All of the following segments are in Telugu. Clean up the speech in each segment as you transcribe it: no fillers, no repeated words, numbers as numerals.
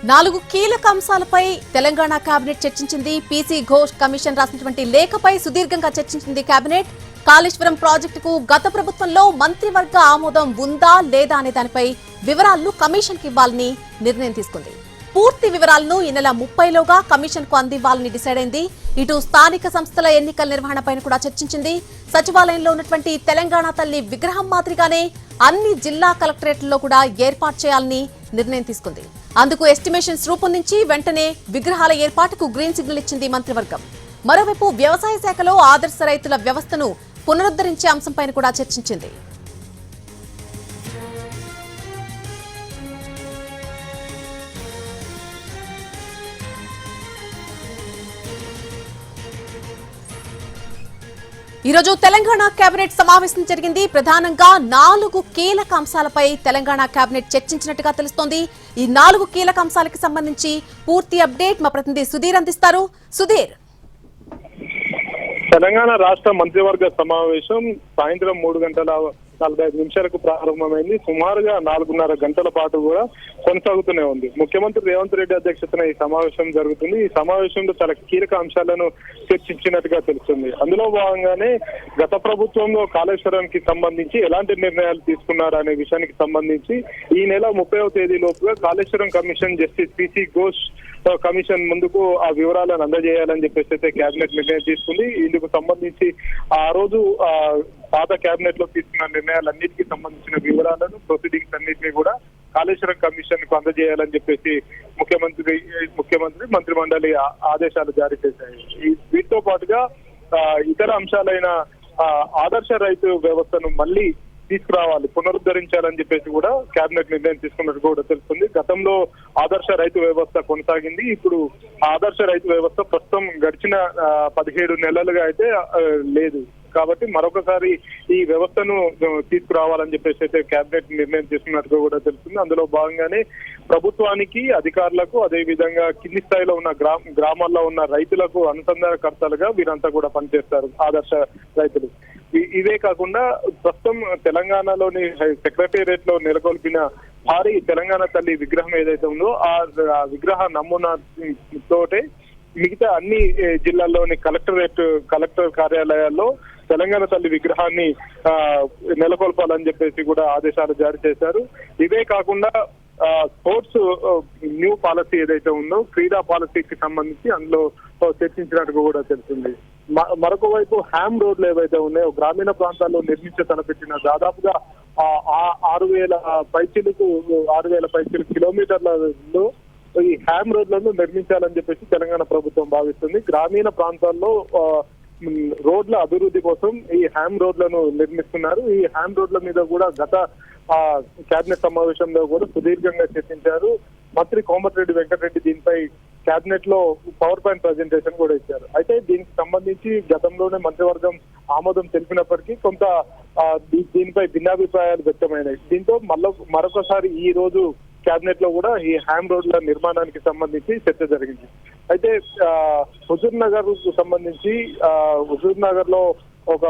4 కీలక అంశాలపై తెలంగాణ కేబినెట్ చర్చించింది. పీసీ ఘోష్ కమిషన్ రాసినటువంటి లేఖపై సుదీర్ఘంగా చర్చించింది కేబినెట్. కాళేశ్వరం ప్రాజెక్టుకు గత ప్రభుత్వంలో మంత్రివర్గ ఆమోదం ఉందా లేదా అనే దానిపై వివరాలను కమిషన్ కి ఇవ్వాలని నిర్ణయం తీసుకుంది. పూర్తి వివరాలను ఈ నెల 30లోగా కమిషన్ కు అందివ్వాలని డిసైడ్ అయింది. ఇటు స్థానిక సంస్థల ఎన్నికల నిర్వహణపైన కూడా చర్చించింది. సచివాలయంలో ఉన్నటువంటి తెలంగాణ తల్లి విగ్రహం మాదిరిగానే అన్ని జిల్లా కలెక్టరేట్లలో కూడా ఏర్పాటు చేయాలని నిర్ణయం తీసుకుంది. అందుకు ఎస్టిమేషన్స్ రూపొందించి వెంటనే విగ్రహాల ఏర్పాటుకు గ్రీన్ సిగ్నల్ ఇచ్చింది మంత్రివర్గం. మరోవైపు వ్యవసాయ శాఖలో ఆదర్శ రైతుల వ్యవస్థను పునరుద్ధరించే అంశంపైన కూడా చర్చించింది. ఈరోజు తెలంగాణ కేబినెట్ సమావేశం జరిగింది. ప్రధానంగా 4 కీలక అంశాలపై తెలంగాణ కేబినెట్ చర్చించినట్టుగా తెలుస్తోంది. ఈ 4 కీలక అంశాలకు సంబంధించి పూర్తి అప్డేట్ మా ప్రతినిధి సుధీర్ అందిస్తారు. సుధీర్, తెలంగాణ రాష్ట్ర మంత్రివర్గ సమావేశం సాయంత్రం 3:45 ప్రారంభమైంది. సుమారుగా 4:30 గంటల పాటు కూడా కొనసాగుతూనే ఉంది. ముఖ్యమంత్రి రేవంత్ రెడ్డి అధ్యక్షతన ఈ సమావేశం జరుగుతుంది. ఈ సమావేశంలో చాలా కీలక అంశాలను చర్చించినట్టుగా తెలుస్తుంది. అందులో భాగంగానే గత ప్రభుత్వంలో కాళేశ్వరానికి సంబంధించి ఎలాంటి నిర్ణయాలు తీసుకున్నారు అనే విషయానికి సంబంధించి ఈ నెల 30వ తేదీ లోపుగా Kaleshwaram commission justice PC Ghosh commission ముందుకు ఆ వివరాలను అందజేయాలని చెప్పేసి అయితే కేబినెట్ నిర్ణయం తీసుకుంది. ఇందుకు సంబంధించి ఆ రోజు పాత కేబినెట్ లో తీసుకున్న నిర్ణయాలన్నిటికీ సంబంధించిన వివరాలను ప్రొసీడింగ్స్ అన్నింటినీ కూడా కాళేశ్వరం కమిషన్ కు అందజేయాలని చెప్పేసి ముఖ్యమంత్రి మంత్రిమండలి ఆదేశాలు జారీ చేశాయి. వీటితో పాటుగా ఇతర అంశాలైన ఆదర్శ రైతు వ్యవస్థను మళ్ళీ తీసుకురావాలి, పునరుద్ధరించాలని చెప్పేసి కూడా కేబినెట్ నిర్ణయం తీసుకున్నట్టు కూడా తెలుస్తుంది. గతంలో ఆదర్శ రైతు వ్యవస్థ కొనసాగింది. ఇప్పుడు ఆదర్శ రైతు వ్యవస్థ ప్రస్తుతం గడిచిన 17 నెలలుగా అయితే లేదు. కాబట్టి మరొకసారి ఈ వ్యవస్థను తీసుకురావాలని చెప్పేసి అయితే కేబినెట్ నిర్ణయం తీసుకున్నట్టుగా కూడా తెలుస్తుంది. అందులో భాగంగానే ప్రభుత్వానికి, అధికారులకు, అదే విధంగా కింది స్థాయిలో ఉన్న గ్రామాల్లో ఉన్న రైతులకు అనుసంధానకర్తలుగా వీరంతా కూడా పనిచేస్తారు ఆదర్శ రైతులు. ఇవే కాకుండా ప్రస్తుతం తెలంగాణలోని సెక్రటేరియట్ లో నెలకొల్పిన భారీ తెలంగాణ తల్లి విగ్రహం ఏదైతే ఉందో ఆ విగ్రహ నమూనా తోటే మిగతా అన్ని జిల్లాల్లోని కలెక్టర్ కార్యాలయాల్లో తెలంగాణ తల్లి విగ్రహాన్ని నెలకొల్పాలని చెప్పేసి కూడా ఆదేశాలు జారీ చేశారు. ఇవే కాకుండా స్పోర్ట్స్ న్యూ పాలసీ ఏదైతే ఉందో క్రీడా పాలసీకి సంబంధించి అందులో చర్చించినట్టుగా కూడా తెలుస్తుంది. మరొక వైపు హ్యామ్ రోడ్లు ఏవైతే ఉన్నాయో గ్రామీణ ప్రాంతాల్లో తలపెట్టిన దాదాపుగా 6,000 పైచిలకు కిలోమీటర్లలో ఈ హ్యామ్ రోడ్లను నిర్మించాలని చెప్పేసి తెలంగాణ ప్రభుత్వం భావిస్తుంది. గ్రామీణ ప్రాంతాల్లో రోడ్ల అభివృద్ధి కోసం ఈ హ్యామ్ రోడ్లను నిర్మిస్తున్నారు. ఈ హ్యామ్ రోడ్ల మీద కూడా గత కేబినెట్ సమావేశంలో కూడా సుదీర్ఘంగా చర్చించారు. మంత్రి కోమటిరెడ్డి వెంకటరెడ్డి దీనిపై కేబినెట్ లో పవర్ పాయింట్ ప్రజెంటేషన్ కూడా ఇచ్చారు. అయితే దీనికి సంబంధించి గతంలోనే మంత్రివర్గం ఆమోదం తెలిపినప్పటికీ కొంత దీనిపై భిన్నాభిప్రాయాలు వ్యక్తమైనాయి. దీంతో మరొకసారి ఈ రోజు కేబినెట్ లో కూడా ఈ హ్యామ్ రోడ్ల నిర్మాణానికి సంబంధించి చర్చ జరిగింది. అయితే హుజూర్ నగర్ కు సంబంధించి హుజూర్ నగర్ లో ఒక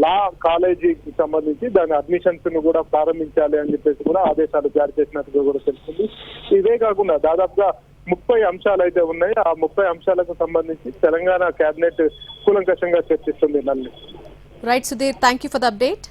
లా కాలేజీకి సంబంధించి దాని అడ్మిషన్స్ ను కూడా ప్రారంభించాలి అని చెప్పేసి కూడా ఆదేశాలు జారీ చేసినట్టుగా కూడా తెలుస్తుంది. ఇవే కాకుండా దాదాపుగా 30 అంశాలు అయితే ఉన్నాయి. ఆ 30 అంశాలకు సంబంధించి తెలంగాణ కేబినెట్ కూలంకషంగా చర్చిస్తుంది. Right Sudheer, thank you for the update.